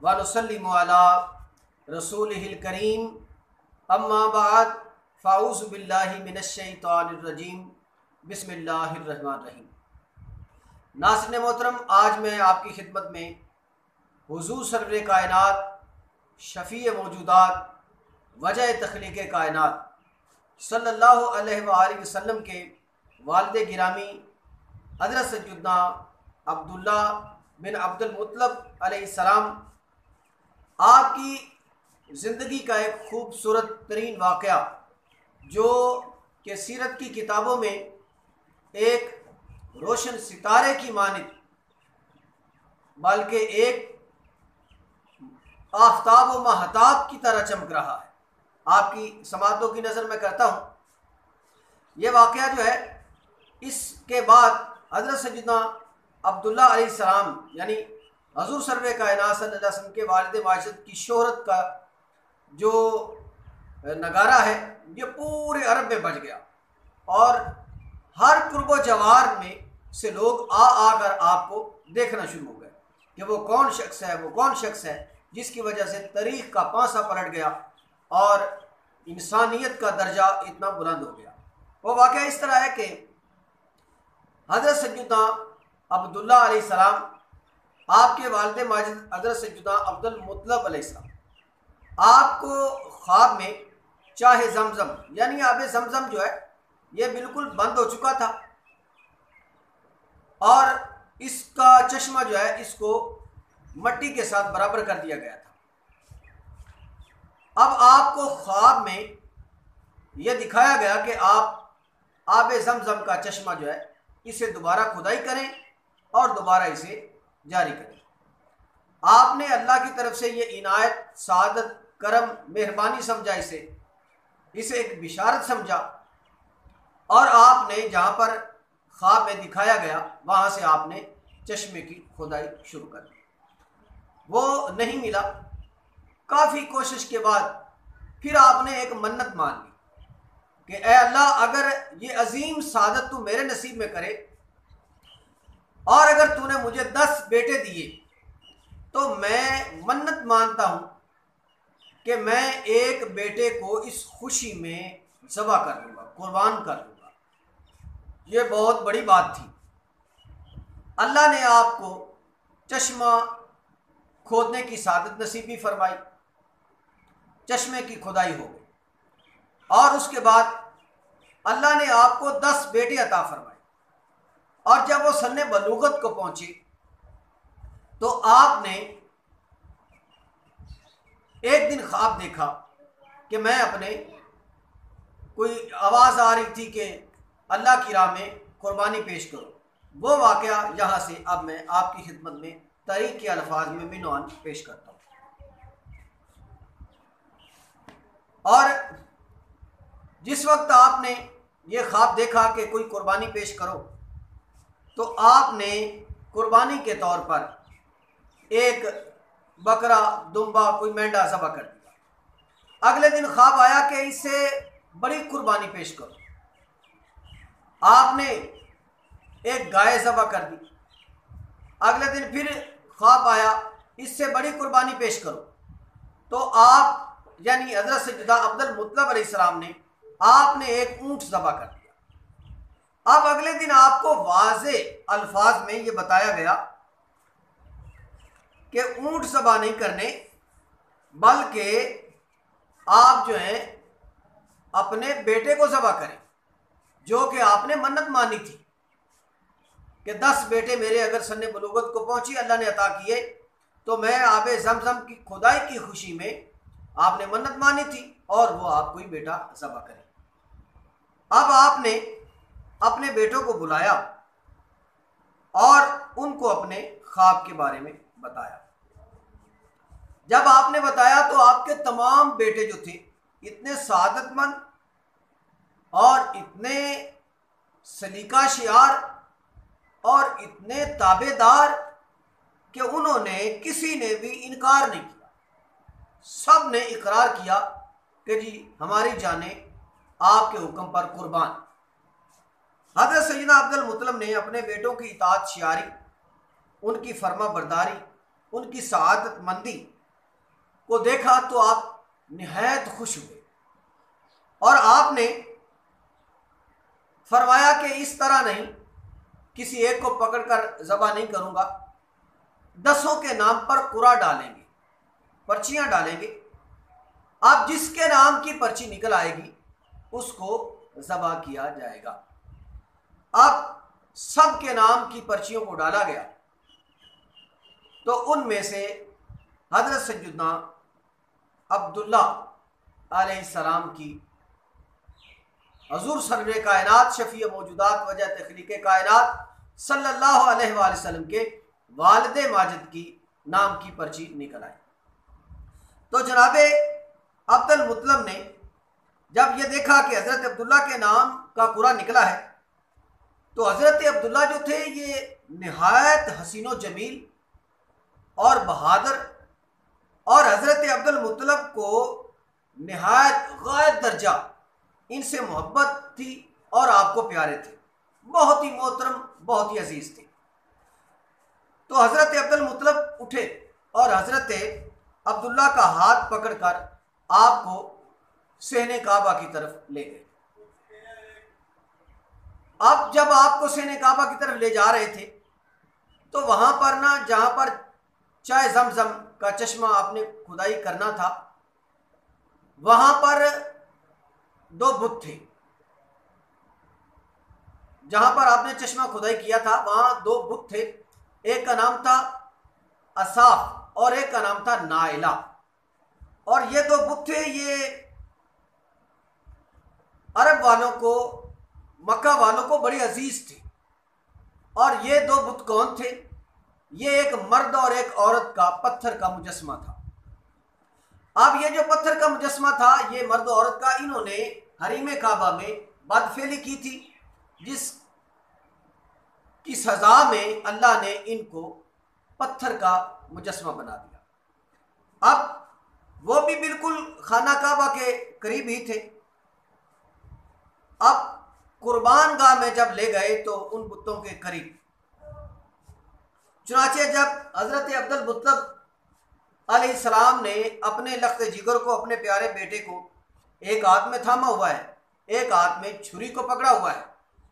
ونسلم علی رسولہ الکریم اما بعد فاعوذ باللہ من الشیطان الرجیم بسم اللہ الرحمن الرحیم۔ ناظرین محترم، آج میں آپ کی خدمت میں حضور سرور کائنات، شفیع موجودات، وجہ تخلیق کائنات صلی اللہ علیہ وآلہ وسلم کے والد گرامی حضرت سیدنا عبداللہ بن عبد المطلب علیہ السلام آپ کی زندگی کا ایک خوبصورت ترین واقعہ جو کہ سیرت کی کتابوں میں ایک روشن ستارے کی مانند بلکہ ایک آفتاب و مہتاب کی طرح چمک رہا ہے، آپ کی سماعتوں کی نظر میں کرتا ہوں۔ یہ واقعہ جو ہے، اس کے بعد حضرت سیدنا عبداللہ علیہ السلام یعنی حضور سرور کائنات صلی اللہ علیہ وسلم کے والد ماجد کی شہرت کا جو نگارہ ہے یہ پورے عرب میں بج گیا، اور ہر قرب و جوار میں سے لوگ آ کر آپ کو دیکھنا شروع ہو گئے کہ وہ کون شخص ہے، وہ کون شخص ہے جس کی وجہ سے تاریخ کا پانسا پلٹ گیا اور انسانیت کا درجہ اتنا بلند ہو گیا۔ وہ واقعہ اس طرح ہے کہ حضرت سیدنا عبداللہ علیہ السلام، آپ کے والد ماجد حضرت سیدنا عبد المطلب علیہ السلام، آپ کو خواب میں چاہ زمزم یعنی آب زمزم جو ہے یہ بالکل بند ہو چکا تھا، اور اس کا چشمہ جو ہے اس کو مٹی کے ساتھ برابر کر دیا گیا تھا۔ اب آپ کو خواب میں یہ دکھایا گیا کہ آپ آب زمزم کا چشمہ جو ہے اسے دوبارہ کھدائی کریں اور دوبارہ اسے جاری کریں۔ آپ نے اللہ کی طرف سے یہ عنایت، سعادت، کرم، مہربانی سمجھا، اسے ایک بشارت سمجھا، اور آپ نے جہاں پر خواب میں دکھایا گیا وہاں سے آپ نے چشمے کی کھدائی شروع کر دی۔ وہ نہیں ملا۔ کافی کوشش کے بعد پھر آپ نے ایک منت مان لی کہ اے اللہ، اگر یہ عظیم سعادت تو میرے نصیب میں کرے، اور اگر تو نے مجھے 10 بیٹے دیے تو میں منت مانتا ہوں کہ میں ایک بیٹے کو اس خوشی میں ذبح کر دوں گا، قربان کر دوں گا۔ یہ بہت بڑی بات تھی۔ اللہ نے آپ کو چشمہ کھودنے کی سعادت نصیب بھی فرمائی، چشمے کی کھدائی ہو گئی، اور اس کے بعد اللہ نے آپ کو 10 بیٹے عطا فرمائے، اور جب وہ سن بلوغت کو پہنچے تو آپ نے ایک دن خواب دیکھا کہ میں اپنے کوئی آواز آ رہی تھی کہ اللہ کی راہ میں قربانی پیش کرو۔ وہ واقعہ یہاں سے اب میں آپ کی خدمت میں تاریخ کے الفاظ میں بنوان پیش کرتا ہوں۔ اور جس وقت آپ نے یہ خواب دیکھا کہ کوئی قربانی پیش کرو تو آپ نے قربانی کے طور پر ایک بکرا، دمبا، کوئی مینڈا ذبح کر دیا۔ اگلے دن خواب آیا کہ اس سے بڑی قربانی پیش کرو، آپ نے ایک گائے ذبح کر دی۔ اگلے دن پھر خواب آیا اس سے بڑی قربانی پیش کرو، تو آپ یعنی حضرت سیدنا عبد المطلب علیہ السلام نے آپ نے ایک اونٹ ذبح کر دیا۔ اب اگلے دن آپ کو واضح الفاظ میں یہ بتایا گیا کہ اونٹ ذبح نہیں کرنے، بلکہ آپ جو ہیں اپنے بیٹے کو ذبح کریں، جو کہ آپ نے منت مانی تھی کہ 10 بیٹے میرے اگر سن بلوغت کو پہنچی، اللہ نے عطا کیے، تو میں آب زمزم کی کھدائی کی خوشی میں آپ نے منت مانی تھی، اور وہ آپ کوئی بیٹا ذبح کرے۔ اب آپ نے اپنے بیٹوں کو بلایا اور ان کو اپنے خواب کے بارے میں بتایا۔ جب آپ نے بتایا تو آپ کے تمام بیٹے جو تھے اتنے سعادت مند اور اتنے سلیقہ شعار اور اتنے تابع دار کہ انہوں نے کسی نے بھی انکار نہیں کیا، سب نے اقرار کیا کہ جی ہماری جانیں آپ کے حکم پر قربان۔ حضرت سیدنا عبد المطلب نے اپنے بیٹوں کی اطاعت شعاری، ان کی فرما برداری ان کی سعادت مندی کو دیکھا تو آپ نہایت خوش ہوئے، اور آپ نے فرمایا کہ اس طرح نہیں، کسی ایک کو پکڑ کر ذبح نہیں کروں گا، 10 کے نام پر قرعہ ڈالیں گے، پرچیاں ڈالیں گے، اب جس کے نام کی پرچی نکل آئے گی اس کو ذبح کیا جائے گا۔ اب سب کے نام کی پرچیوں کو ڈالا گیا تو ان میں سے حضرت سیدنا عبداللہ علیہ السلام کی حضور سرور کائنات شفیع موجودات وجہ تخلیق کائنات صلی اللہ علیہ وآلہ وسلم کے والد ماجد کی نام کی پرچی نکل آئی۔ تو جناب عبد المطلب نے جب یہ دیکھا کہ حضرت عبداللہ کے نام کا قرعہ نکلا ہے تو حضرت عبداللہ جو تھے یہ نہایت حسین و جمیل اور بہادر، اور حضرت عبد المطلب کو نہایت غایت درجہ ان سے محبت تھی اور آپ کو پیارے تھے، بہت ہی محترم، بہت ہی عزیز تھے۔ تو حضرت عبد المطلب اٹھے اور حضرت عبداللہ کا ہاتھ پکڑ کر آپ کو صحن کعبہ کی طرف لے گئے۔ اب جب آپ کو صحن کعبہ کی طرف لے جا رہے تھے تو وہاں پر نا، جہاں پر چائے زمزم کا چشمہ آپ نے کھدائی کرنا تھا، وہاں پر 2 بت تھے۔ جہاں پر آپ نے چشمہ کھدائی کیا تھا وہاں 2 بت تھے، ایک کا نام تھا اصاف اور ایک کا نام تھا نائلہ، اور یہ 2 بت تھے، یہ عرب والوں کو، مکہ والوں کو بڑی عزیز تھی۔ اور یہ 2 بت کون تھے؟ یہ ایک مرد اور ایک عورت کا پتھر کا مجسمہ تھا۔ اب یہ جو پتھر کا مجسمہ تھا، یہ مرد و عورت کا، انہوں نے حریم کعبہ میں بدفعلی کی تھی، جس کی سزا میں اللہ نے ان کو پتھر کا مجسمہ بنا دیا۔ اب وہ بھی بالکل خانہ کعبہ کے قریب ہی تھے۔ اب قربان گاہ میں جب لے گئے تو ان بتوں کے قریب، چنانچہ جب حضرت عبد المطلب علیہ السلام نے اپنے لخت جگر کو، اپنے پیارے بیٹے کو، ایک ہاتھ میں تھاما ہوا ہے، ایک ہاتھ میں چھری کو پکڑا ہوا ہے،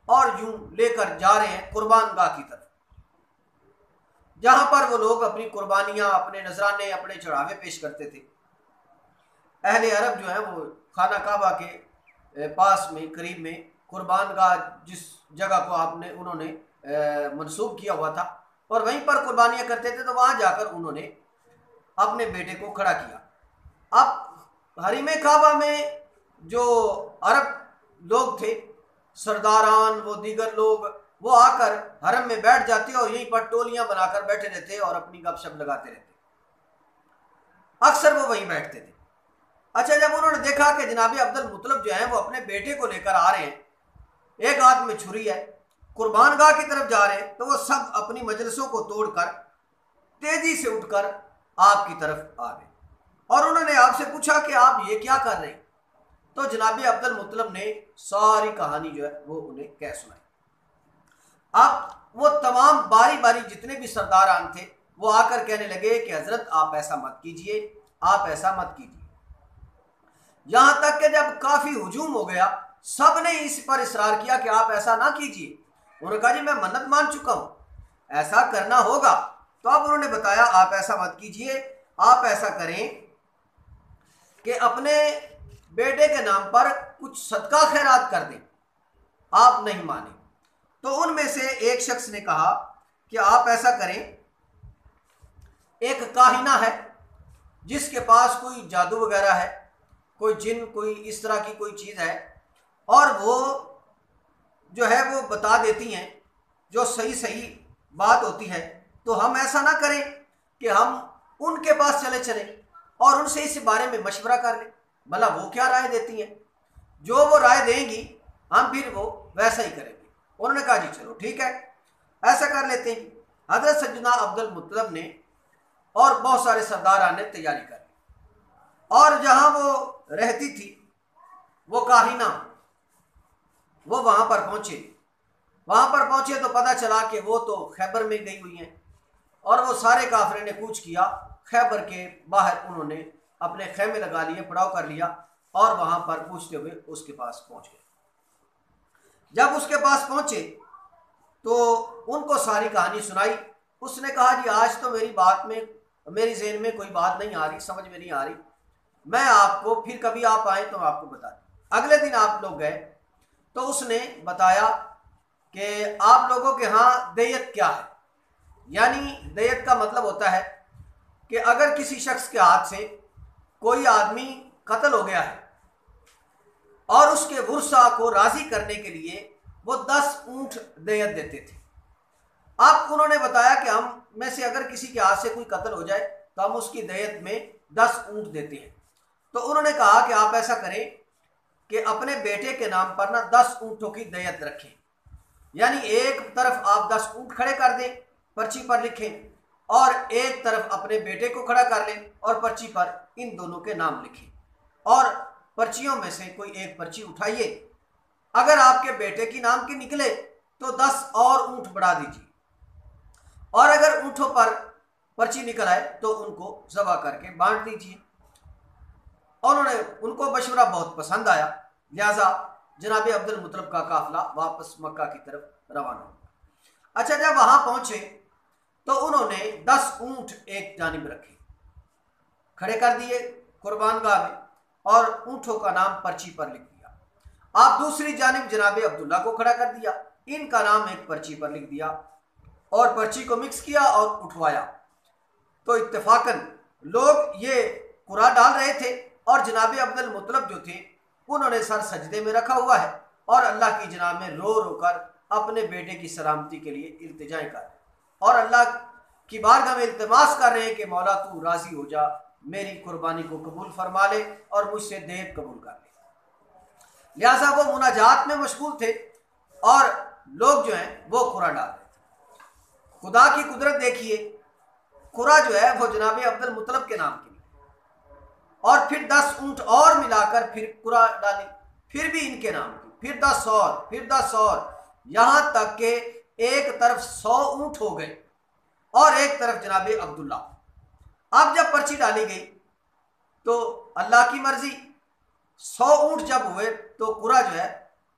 اور یوں لے کر جا رہے ہیں قربان گاہ کی طرف، جہاں پر وہ لوگ اپنی قربانیاں، اپنے نذرانے، اپنے چڑھاوے پیش کرتے تھے۔ اہل عرب جو ہیں وہ خانہ کعبہ کے پاس میں، قریب میں، قربان گاہ جس جگہ کو انہوں نے منسوب کیا ہوا تھا اور وہیں پر قربانیاں کرتے تھے، تو وہاں جا کر انہوں نے اپنے بیٹے کو کھڑا کیا۔ اب حریم کعبہ میں جو عرب لوگ تھے، سرداران، وہ دیگر لوگ، وہ آ کر حرم میں بیٹھ جاتے اور یہیں پر ٹولیاں بنا کر بیٹھے رہتے اور اپنی گپ شپ لگاتے رہتے، اکثر وہ وہیں بیٹھتے تھے۔ اچھا، جب انہوں نے دیکھا کہ جناب عبد المطلب جو ہیں وہ اپنے بیٹے کو لے کر آ رہے ہیں، ایک ہاتھ میں چھری ہے، قربان گاہ کی طرف جا رہے ہیں، تو وہ سب اپنی مجلسوں کو توڑ کر تیزی سے اٹھ کر آپ کی طرف آ گئے، اور انہوں نے آپ سے پوچھا کہ آپ یہ کیا کر رہے ہیں؟ تو جناب عبد المطلب نے ساری کہانی جو ہے وہ انہیں کہہ سنائی۔ اب وہ تمام باری باری جتنے بھی سرداران تھے وہ آ کر کہنے لگے کہ حضرت آپ ایسا مت کیجئے، آپ ایسا مت کیجئے، یہاں تک کہ جب کافی ہجوم ہو گیا، سب نے اس پر اصرار کیا کہ آپ ایسا نہ کیجئے۔ انہوں نے کہا جی میں منت مان چکا ہوں، ایسا کرنا ہوگا۔ تو اب انہوں نے بتایا آپ ایسا مت کیجئے، آپ ایسا کریں کہ اپنے بیٹے کے نام پر کچھ صدقہ خیرات کر دیں۔ آپ نہیں مانیں۔ تو ان میں سے ایک شخص نے کہا کہ آپ ایسا کریں، ایک کاہنہ ہے جس کے پاس کوئی جادو وغیرہ ہے، کوئی جن، کوئی اس طرح کی کوئی چیز ہے، اور وہ جو ہے وہ بتا دیتی ہیں جو صحیح صحیح بات ہوتی ہے، تو ہم ایسا نہ کریں کہ ہم ان کے پاس چلیں اور ان سے اس بارے میں مشورہ کر لیں، بھلا وہ کیا رائے دیتی ہیں، جو وہ رائے دیں گی ہم پھر وہ ویسا ہی کریں گے۔ انہوں نے کہا جی چلو ٹھیک ہے، ایسا کر لیتے ہیں۔ حضرت سیدنا عبد المطلب نے اور بہت سارے سرداران نے تیاری کر لی، اور جہاں وہ رہتی تھی وہ کاہنہ، وہ وہاں پر پہنچے تو پتہ چلا کہ وہ تو خیبر میں گئی ہوئی ہیں، اور وہ سارے کافروں نے کوچ کیا، خیبر کے باہر انہوں نے اپنے خیمے لگا لیے، پڑاؤ کر لیا اور وہاں پر پوچھتے ہوئے اس کے پاس پہنچ گئے۔ جب اس کے پاس پہنچے تو ان کو ساری کہانی سنائی۔ اس نے کہا جی آج تو میری ذہن میں کوئی بات نہیں آ رہی، سمجھ میں نہیں آ رہی، میں آپ کو پھر کبھی آپ آئیں تو میں آپ کو بتا دوں۔ اگلے دن آپ لوگ گئے تو اس نے بتایا کہ آپ لوگوں کے ہاں دیت کیا ہے، یعنی دیت کا مطلب ہوتا ہے کہ اگر کسی شخص کے ہاتھ سے کوئی آدمی قتل ہو گیا ہے اور اس کے ورثاء کو راضی کرنے کے لیے وہ 10 اونٹ دیت دیتے تھے۔ اب انہوں نے بتایا کہ ہم میں سے اگر کسی کے ہاتھ سے کوئی قتل ہو جائے تو ہم اس کی دیت میں 10 اونٹ دیتے ہیں۔ تو انہوں نے کہا کہ آپ ایسا کریں کہ اپنے بیٹے کے نام پر 10 اونٹوں کی دیت رکھیں، یعنی ایک طرف آپ 10 اونٹ کھڑے کر دیں، پرچی پر لکھیں، اور ایک طرف اپنے بیٹے کو کھڑا کر لیں اور پرچی پر ان دونوں کے نام لکھیں، اور پرچیوں میں سے کوئی ایک پرچی اٹھائیے، اگر آپ کے بیٹے کی نام کی نکلے تو 10 اور اونٹ بڑھا دیجیے، اور اگر اونٹوں پر پرچی نکل آئے تو ان کو ذبح کر کے بانٹ دیجیے۔ اور ان کو مشورہ بہت پسند آیا، لہذا جناب عبد المطلب کا قافلہ واپس مکہ کی طرف روانہ ہوا۔ اچھا جب وہاں پہنچے تو انہوں نے 10 اونٹ ایک جانب رکھے، کھڑے کر دیے قربان گاہ میں، اور اونٹوں کا نام پرچی پر لکھ دیا۔ آپ دوسری جانب جناب عبداللہ کو کھڑا کر دیا، ان کا نام ایک پرچی پر لکھ دیا اور پرچی کو مکس کیا اور اٹھوایا۔ تو اتفاقاً لوگ یہ قرآن ڈال رہے تھے اور جناب عبد المطلب جو تھے انہوں نے سر سجدے میں رکھا ہوا ہے اور اللہ کی جناب میں رو رو کر اپنے بیٹے کی سلامتی کے لیے التجائیں کر رہے ہیں اور اللہ کی بارگاہ میں التماس کر رہے ہیں کہ مولا تو راضی ہو جا، میری قربانی کو قبول فرما لے اور مجھ سے دیت قبول کر لے۔ لہٰذا وہ مناجات میں مشغول تھے اور لوگ جو ہیں وہ قرآن ڈال رہے تھے۔ خدا کی قدرت دیکھیے، قرآن جو ہے وہ جناب عبد المطلب کے نام کی، اور پھر 10 اونٹ اور ملا کر پھر قرآن ڈالی، پھر بھی ان کے نام کی، پھر 10 اور، پھر 10 اور، یہاں تک کہ ایک طرف 100 اونٹ ہو گئے اور ایک طرف جناب عبداللہ۔ اب جب پرچی ڈالی گئی تو اللہ کی مرضی 100 اونٹ جب ہوئے تو قرآن جو ہے،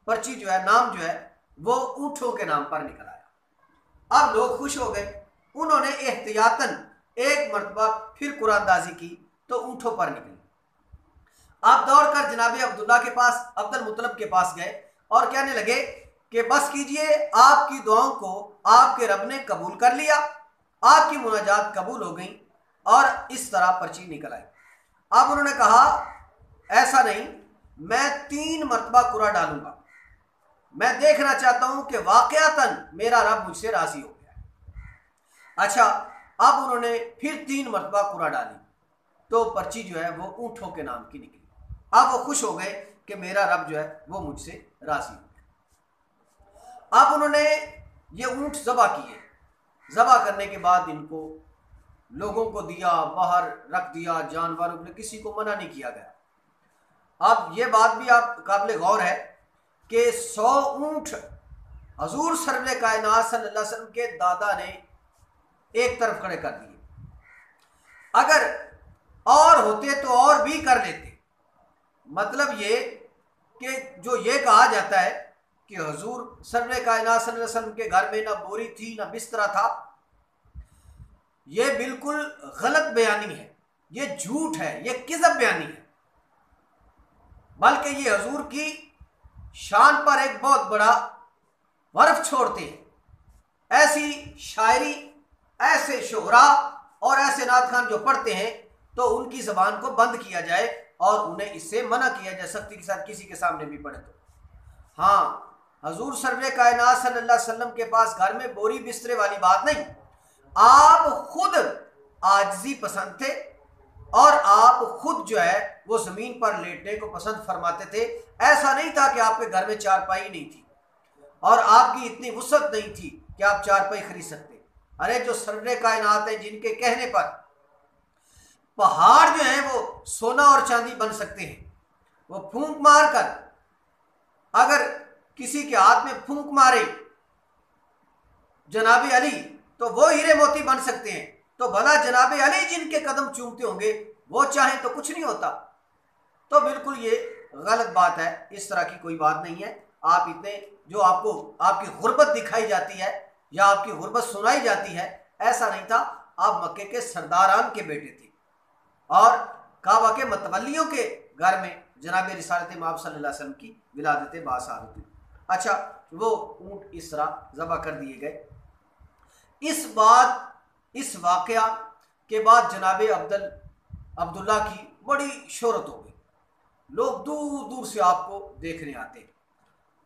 پرچی جو ہے، نام جو ہے وہ اونٹوں کے نام پر نکل آیا۔ اب لوگ خوش ہو گئے، انہوں نے احتیاطاً ایک مرتبہ پھر قرآن اندازی کی تو اونٹوں پر نکلی۔ آپ دوڑ کر جناب عبداللہ کے پاس، عبد المطلب کے پاس گئے اور کہنے لگے کہ بس کیجئے، آپ کی دعاؤں کو آپ کے رب نے قبول کر لیا، آپ کی مناجات قبول ہو گئیں اور اس طرح پرچی نکل آئی۔ اب انہوں نے کہا ایسا نہیں، میں 3 مرتبہ قرآن ڈالوں گا، میں دیکھنا چاہتا ہوں کہ واقعتاً میرا رب مجھ سے راضی ہو گیا ہے۔ اچھا اب انہوں نے پھر 3 مرتبہ قرآن ڈالی تو پرچی جو ہے وہ اونٹوں کے نام کی نکلی۔ اب وہ خوش ہو گئے کہ میرا رب جو ہے وہ مجھ سے راضی ہو گیا۔ اب انہوں نے یہ اونٹ ذبح کیے، ذبح کرنے کے بعد ان کو لوگوں کو دیا، باہر رکھ دیا، جانوروں کو، کسی کو منع نہیں کیا گیا۔ اب یہ بات بھی آپ قابل غور ہے کہ 100 اونٹ حضور سرور کائنات صلی اللہ علیہ وسلم کے دادا نے ایک طرف کھڑے کر دیے، اگر اور ہوتے تو اور بھی کر لیتے۔ مطلب یہ کہ جو یہ کہا جاتا ہے کہ حضور سرور کائنات صلی اللہ علیہ وسلم کے گھر میں نہ بوری تھی نہ بسترا تھا، یہ بالکل غلط بیانی ہے، یہ جھوٹ ہے، یہ کذب بیانی ہے، بلکہ یہ حضور کی شان پر ایک بہت بڑا حرف چھوڑتے ہیں۔ ایسی شاعری، ایسے شعراء اور ایسے نعت خوان جو پڑھتے ہیں تو ان کی زبان کو بند کیا جائے اور انہیں اس سے منع کیا جائے، سختی کے ساتھ کسی کے سامنے بھی پڑھے تو۔ ہاں، حضور سرور کائنات صلی اللہ علیہ وسلم کے پاس گھر میں بوری بسترے والی بات نہیں، آپ خود عاجزی پسند تھے اور آپ خود جو ہے وہ زمین پر لیٹنے کو پسند فرماتے تھے۔ ایسا نہیں تھا کہ آپ کے گھر میں چارپائی نہیں تھی اور آپ کی اتنی وسعت نہیں تھی کہ آپ چارپائی خرید سکتے۔ ارے جو سرور کائنات ہیں جن کے کہنے پر پہاڑ جو ہیں وہ سونا اور چاندی بن سکتے ہیں، وہ پھونک مار کر، اگر کسی کے ہاتھ میں پھونک مارے جناب علی تو وہ ہیرے موتی بن سکتے ہیں، تو بھلا جناب علی جن کے قدم چومتے ہوں گے وہ چاہیں تو کچھ نہیں ہوتا۔ تو بالکل یہ غلط بات ہے، اس طرح کی کوئی بات نہیں ہے۔ آپ اتنے جو آپ کو آپ کی غربت دکھائی جاتی ہے یا آپ کی غربت سنائی جاتی ہے، ایسا نہیں تھا۔ آپ مکے کے سرداران کے بیٹے تھے اور کعبہ کے متولیوں کے گھر میں جناب رسالت مآب صلی اللہ علیہ وسلم کی ولادت باثار ہوئی۔ اچھا، وہ اونٹ اس طرح ذبح کر دیے گئے۔ اس واقعہ کے بعد جناب عبداللہ کی بڑی شہرت ہو گئی، لوگ دور دور سے آپ کو دیکھنے آتے۔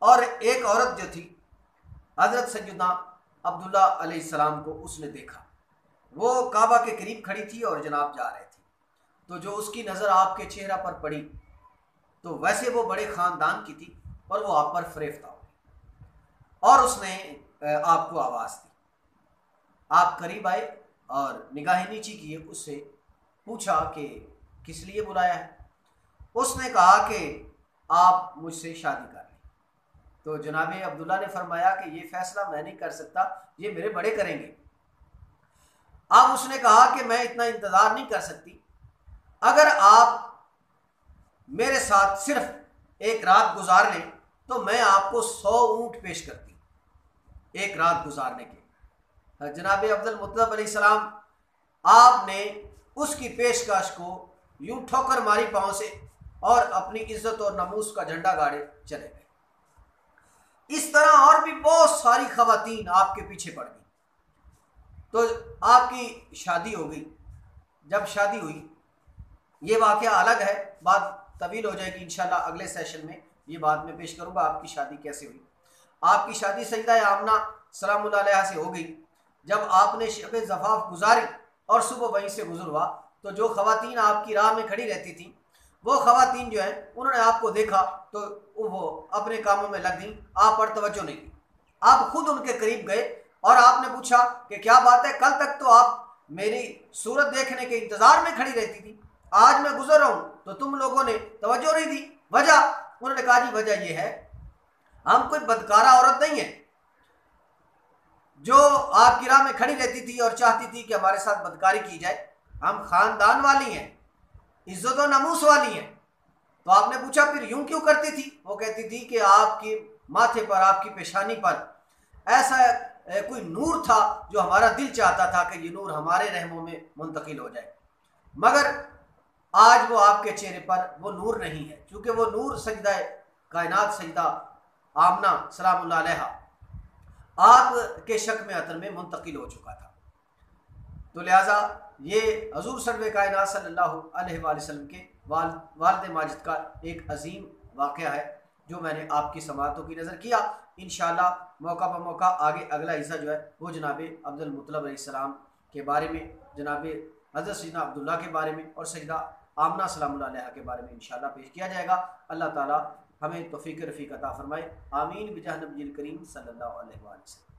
اور ایک عورت جو تھی حضرت سیدنا عبداللہ علیہ السلام کو اس نے دیکھا، وہ کعبہ کے قریب کھڑی تھی اور جناب جا رہے تھے، تو جو اس کی نظر آپ کے چہرہ پر پڑی تو ویسے وہ بڑے خاندان کی تھی اور وہ آپ پر فریفتہ ہو گئی اور اس نے آپ کو آواز دی۔ آپ قریب آئے اور نگاہیں نیچی کیے، اس سے پوچھا کہ کس لیے بلایا ہے؟ اس نے کہا کہ آپ مجھ سے شادی کر لیں۔ تو جناب عبداللہ نے فرمایا کہ یہ فیصلہ میں نہیں کر سکتا، یہ میرے بڑے کریں گے۔ اب اس نے کہا کہ میں اتنا انتظار نہیں کر سکتی، اگر آپ میرے ساتھ صرف ایک رات گزار لیں تو میں آپ کو 100 اونٹ پیش کرتی ایک رات گزارنے کے۔ جناب عبدالمطلب علیہ السلام آپ نے اس کی پیشکش کو یوں ٹھوکر ماری پاؤں سے اور اپنی عزت اور ناموس کا جھنڈا گاڑے چلے گئے۔ اس طرح اور بھی بہت ساری خواتین آپ کے پیچھے پڑ گئی، تو آپ کی شادی ہو گئی۔ جب شادی ہوئی، یہ واقعہ الگ ہے، بات طویل ہو جائے گی، انشاءاللہ اگلے سیشن میں یہ بات میں پیش کروں گا آپ کی شادی کیسے ہوئی۔ آپ کی شادی سیدہ آمنہ سلام اللہ علیہ سے ہو گئی۔ جب آپ نے شب زفاف گزاری اور صبح وہیں سے گزر ہوا تو جو خواتین آپ کی راہ میں کھڑی رہتی تھیں، وہ خواتین جو ہیں انہوں نے آپ کو دیکھا تو وہ اپنے کاموں میں لگ گئیں، آپ پر توجہ نہیں دی۔ آپ خود ان کے قریب گئے اور آپ نے پوچھا کہ کیا بات ہے، کل تک تو آپ میری صورت دیکھنے کے انتظار میں کھڑی رہتی تھی، آج میں گزر رہا ہوں تو تم لوگوں نے توجہ نہیں دی، وجہ؟ انہوں نے کہا جی وجہ یہ ہے، ہم کوئی بدکارہ عورت نہیں ہیں جو آپ کی راہ میں کھڑی رہتی تھی اور چاہتی تھی کہ ہمارے ساتھ بدکاری کی جائے، ہم خاندان والی ہیں، عزت و ناموس والی ہیں۔ تو آپ نے پوچھا پھر یوں کیوں کرتی تھی؟ وہ کہتی تھی کہ آپ کی ماتھے پر، آپ کی پیشانی پر ایسا کوئی نور تھا جو ہمارا دل چاہتا تھا کہ یہ نور ہمارے رحموں میں منتقل ہو جائے، مگر آج وہ آپ کے چہرے پر وہ نور نہیں ہے، کیونکہ وہ نور سجدہ کائنات سیدہ آمنہ سلام اللہ علیہ آپ کے شک میں عطر میں منتقل ہو چکا تھا۔ تو لہٰذا یہ حضور سرور کائنات صلی اللہ علیہ وآلہ وسلم کے والد ماجد کا ایک عظیم واقعہ ہے جو میں نے آپ کی سماعتوں کی نظر کیا۔ انشاءاللہ موقع پر موقع آگے اگلا حصہ جو ہے وہ جناب عبدالمطلب علیہ السلام کے بارے میں، جناب حضرت سیدنا عبداللہ کے بارے میں اور سیدہ آمنہ سلام اللہ علیہ کے بارے میں انشاءاللہ پیش کیا جائے گا۔ اللہ تعالی ہمیں توفیق رفیق عطا فرمائے، آمین بجاہ نبی کریم صلی اللہ علیہ وآلہ وسلم۔